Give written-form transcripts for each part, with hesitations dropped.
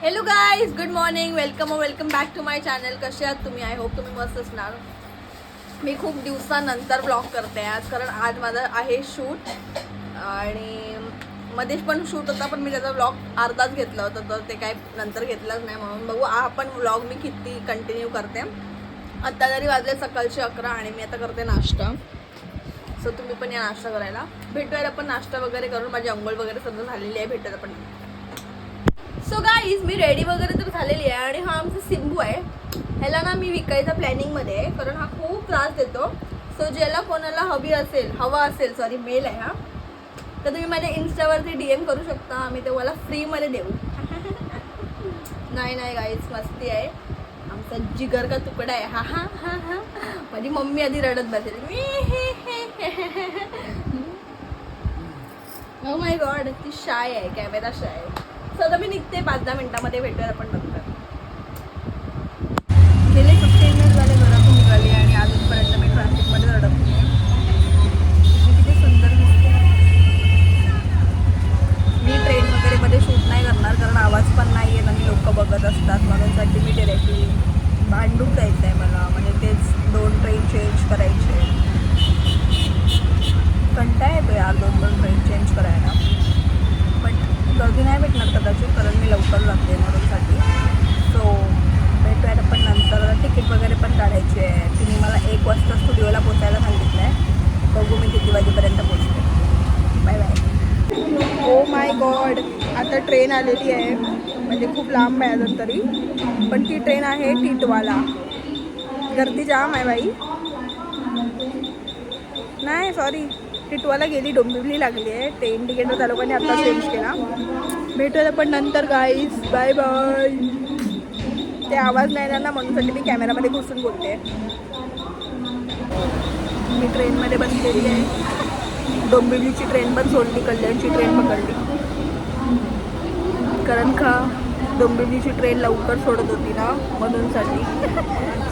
Hello guys, good morning. Welcome back to my channel. कसे आहात तुम्ही? आय होप तुम्ही मस्त असणार. मी खूप दिवसानंतर ब्लॉग करते आज, कारण आज माझं आहे शूट आणि मध्येच पण शूट होता, पण मी त्याचा ब्लॉग अर्धाच घेतला होता, तर ते काय नंतर घेतलंच नाही. म्हणून बघू आपण ब्लॉग मी किती कंटिन्यू करते. आत्ता जरी वाजले सकाळचे 11 आणि मी आता करते नाश्ता. सो तुम्ही पण या नाश्ता करायला. भेटूया आपण नाश्ता वगैरे करून. माझी अंघोळ वगैरे सगळं झालेली आहे. भेटूया आपण. सो गाईज, मी रेडी वगैरे तर झालेली आहे आणि हा आमचा सिंबू आहे. ह्याला ना मी विकायचा प्लॅनिंगमध्ये आहे, कारण हा खूप त्रास देतो. सो ज्याला कोणाला हवा असेल सॉरी मेल आहे हा, तर तुम्ही माझ्या इन्स्टावरती DM करू शकता. आम्ही तुम्हाला फ्रीमध्ये देऊ. नाही गाईज, मस्ती आहे. आमचा जिगर का तुकडा आहे हा हा हा हा. माझी मम्मी आधी रडत बसेल. ओ माय गॉड, ती शाय आहे, कॅमेरा शाय आहे. सो मी निघते 5-10 मिनिटामध्ये. भेटूया आपण नंतर. गेले 15 मिनिट झाले घरातून निघाले आणि अजूनपर्यंत मी ट्रॅफिकमध्ये अडकली आहे. किती सुंदर दिसते. मी ट्रेन वगैरे मध्ये शूट नाही करणार, कारण आवाज पण नाही येत आणि लोक बघत असतात. म्हणूनसाठी मी डिरेक्टली भांडूप जायचं आहे मला, म्हणजे तेच 2 ट्रेन चेंज करायचे. कंटाळा येतो यार 2 ट्रेन चेंज करायला. बट गर्दी नाही भेटणार कदाचित, कारण मी लवकर जाते म्हणूनसाठी. सो भेटूयात आपण नंतर. तिकीट वगैरे पण काढायची आहे. तिने मला 1 वाजता स्टुडिओला पोचायला सांगितलं आहे. बघू मी किती वाजेपर्यंत पोचते. Bye bye. Oh my God, आता ट्रेन आलेली आहे. म्हणजे खूप लांब आहे अजून तरी, पण ती ट्रेन आहे टिटवाला. गर्दी जाम आहे बाई. नाही सॉरी, टिटवाला गेली, डोंबिवली लागली आहे. ट्रेन तिकीट त्या लोकांनी आता चेंज केला. भेटूया पण नंतर गाईज. Bye bye. ते आवाज नाही येणार ना, म्हणूनसाठी मी कॅमेरामध्ये घुसून बोलते. मी ट्रेनमध्ये बसलेली आहे. डोंबिवलीची ट्रेन पण सोडली, कल्याणची ट्रेन पकडली. कारण का डोंबिवलीची ट्रेन लवकर सोडत होती ना, म्हणूनसाठी.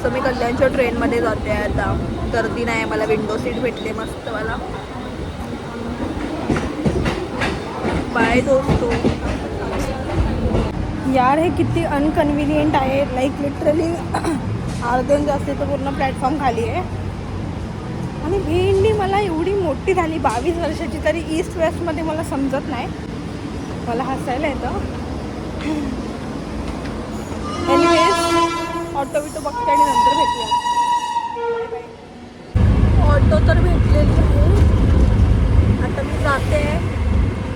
सो मी कल्याणच्या ट्रेनमध्ये जाते आता. गर्दी नाही, मला विंडो सीट भेटले मस्त मला. बाय दोस्तो. यार हे किती अनकन्व्हिनियंट आहे. लाईक लिटरली अर्ध्याहून जास्त तर पूर्ण प्लॅटफॉर्म खाली आहे. आणि भेंडी मला एवढी मोठी झाली 22 वर्षाची, तरी ईस्ट वेस्टमध्ये मला समजत नाही. मला हसायला येतं. एनिवेज, ऑटो विटो बघते आणि नंतर भेटूया. Bye bye. ऑटो तर भेटलेली आहे. आता मी जाते.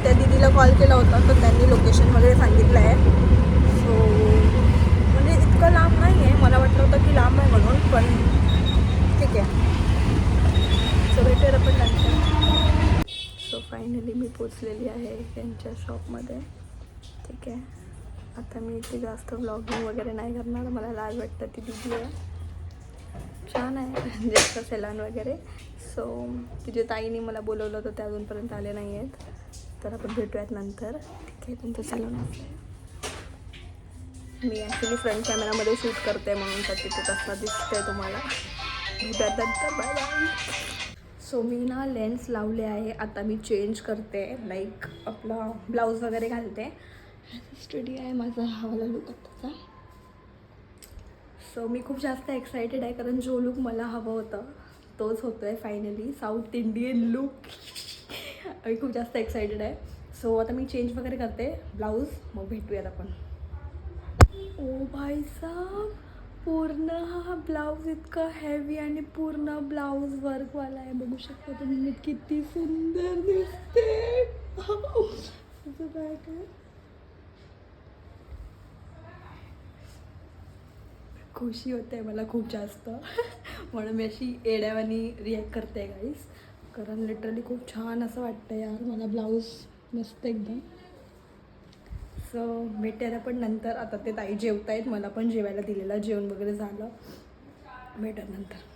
त्या दीदीला कॉल केला होता, तर त्यांनी लोकेशन वगैरे सांगितलं आहे. सो म्हणजे इतकं लांब नाही आहे. मला वाटलं होतं की लांब आहे म्हणून, पण ठीक आहे. सो भेटूया आपण नंतर. सो फायनली मी पोचलेली आहे त्यांच्या शॉपमध्ये. ठीक आहे, आता मी इथे जास्त व्लॉगिंग वगैरे नाही करणार. मला लाज वाटतं. ती दीदी आहे, छान आहे, जास्त सेलॉन वगैरे. सो तुझ्या ताईने मला बोलवलं होतं, ते अजूनपर्यंत आले नाही आहेत. तर आपण भेटूयात नंतर. ठीक आहे, तुमचं सेलॉन आहे. मी ॲक्च्युली फ्रंट कॅमेरामध्ये शूट करते, म्हणून तर तिथे कसा दिसतंय तुम्हाला. भेटूयात नंतर. Bye bye. सो मी ना लेन्स लावले आहे. आता मी चेंज करते, लाईक आपला ब्लाऊज वगैरे घालते. स्टडी आहे माझा हवाला लुक आत्ताचा. सो मी खूप जास्त एक्सायटेड आहे, कारण जो लुक मला हवं होतं तोच होतो आहे फायनली. South Indian look. मी खूप जास्त एक्सायटेड आहे. सो आता मी चेंज वगैरे करते ब्लाऊज, मग भेटूयात आपण. ओ भाई साहब, पूर्ण हा ब्लाऊज इतका हेवी आणि पूर्ण ब्लाऊज वर्कवाला आहे. बघू शकता तुम्ही किती सुंदर दिसते. तुझं काय काय खुशी होते मला खूप जास्त. म्हणून मी अशी एड्यावानी रिॲक्ट करते गाईस, कारण लिटरली खूप छान असं वाटतं यार मला ब्लाऊज. मस्त एकदम. सो भेटूयात आपण नंतर. आता ते ताई जेवत आहेत, मला पण जेवायला दिलेलं, जेवण वगैरे झालं. भेटूयात नंतर.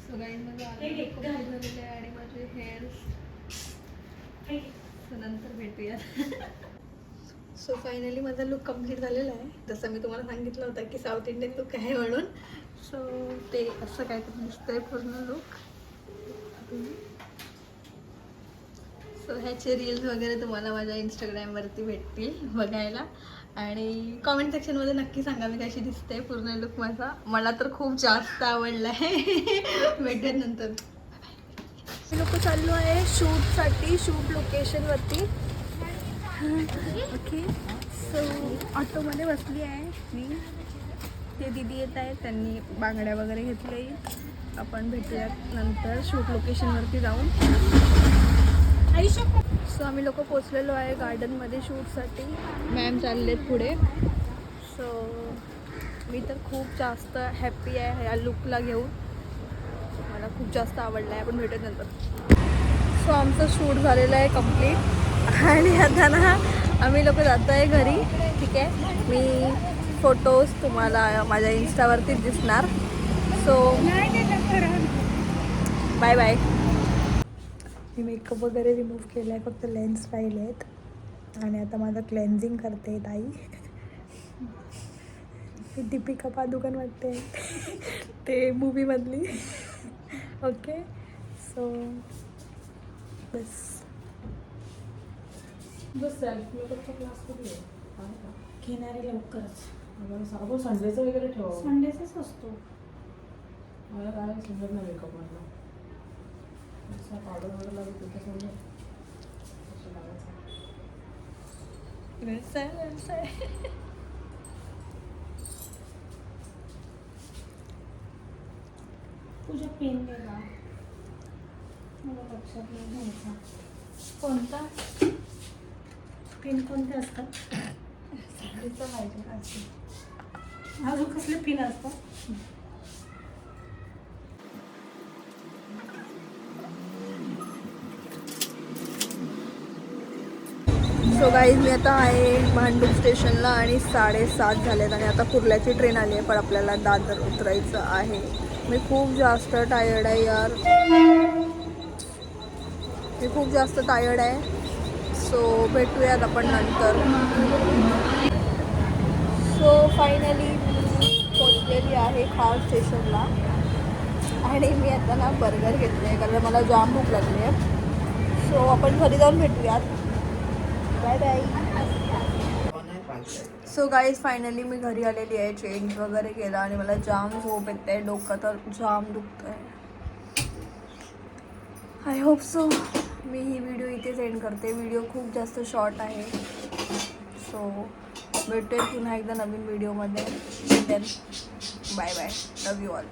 सो गाईज माझा मेकअप झालेलं आहे आणि माझे हेअर्स नंतर भेटूया. सो फायनली माझा लुक कम्प्लीट झालेला आहे. जसं मी तुम्हाला सांगितलं होतं की साऊथ इंडियन लुक आहे म्हणून. सो ते असं काहीतरी दिसतंय पूर्ण लुक. सो ह्याचे रील्स वगैरे तुम्हाला माझ्या इंस्टाग्रामवरती भेटतील बघायला. आणि कॉमेंट सेक्शनमध्ये नक्की सांगा मी कशी दिसते पूर्ण लुक माझा. मला तर खूप जास्त आवडला आहे. भेटेल नंतर. लोक चाललो आहे शूटसाठी, शूट लोकेशनवरती. ओके. सो ऑटोमध्ये बसली आहे मी. ते दीदी येत आहेत, त्यांनी बांगड्या वगैरे घेतले. आपण भेटूयात नंतर शूट लोकेशनवरती जाऊन. सो आम्ही लोक पोचलेलो आहे गार्डनमध्ये शूटसाठी. मॅम चाललेत पुढे. सो मी तर खूप जास्त हॅप्पी आहे ह्या लुकला घेऊन. मला खूप जास्त आवडला आहे. आपण भेटत नंतर. सो आमचं शूट झालेलं आहे कम्प्लीट. आणि आता ना आम्ही लोक जातो आहे घरी. ठीक आहे. मी फोटोज तुम्हाला माझ्या इंस्टावरतीच दिसणार. So bye bye. मी मेकअप वगैरे रिमूव्ह केला आहे, फक्त लेन्स राहिले आहेत. आणि आता माझं क्लेन्झिंग करते ताई. दीपिका पादुकोण वाटते ते मूवीमधली. ओके. सो बस सेल्फ मेकअपचा क्लास कधी आहे घेणारे लवकरच. आपण संडेचं वगैरे ठेवा. संडेचाच असतो. मला काय समजत नाही मेकअप मधलं. पावडर वगैरे लागेल तिथे समजा तुझ्या पेन वेगळा मला लक्षात नाही घ्यायचा. कोणता पेन कोणते असतात? साडीचं पाहिजे असे. अजून कसले पेन असतात? सो गाईज मी आता आहे भांडूप स्टेशनला आणि 7:30 झालेत. आणि आता कुर्ल्याची ट्रेन आली आहे, पण आपल्याला दादर उतरायचं आहे. मी खूप जास्त टायर्ड आहे यार. मी खूप जास्त टायर्ड आहे. सो भेटूयात आपण नंतर. सो फायनली मी पोचलेली आहे खार स्टेशनला. आणि मी आता ना बर्गर घेतले आहे कारण मला जाम भूक लागली आहे. सो आपण घरी जाऊन भेटूयात. Bye bye. So guys finally मी घरी आलेली आहे. चेंज वगैरे केला आणि मला जाम झोप येते आहे. डोकं तर जाम दुखतं आहे. I hope so me he video इथेच एंड करते. व्हिडिओ खूप जास्त शॉर्ट आहे. सो भेटूया पुन्हा एकदा नवीन व्हिडिओमध्ये. Then bye bye. Love you all.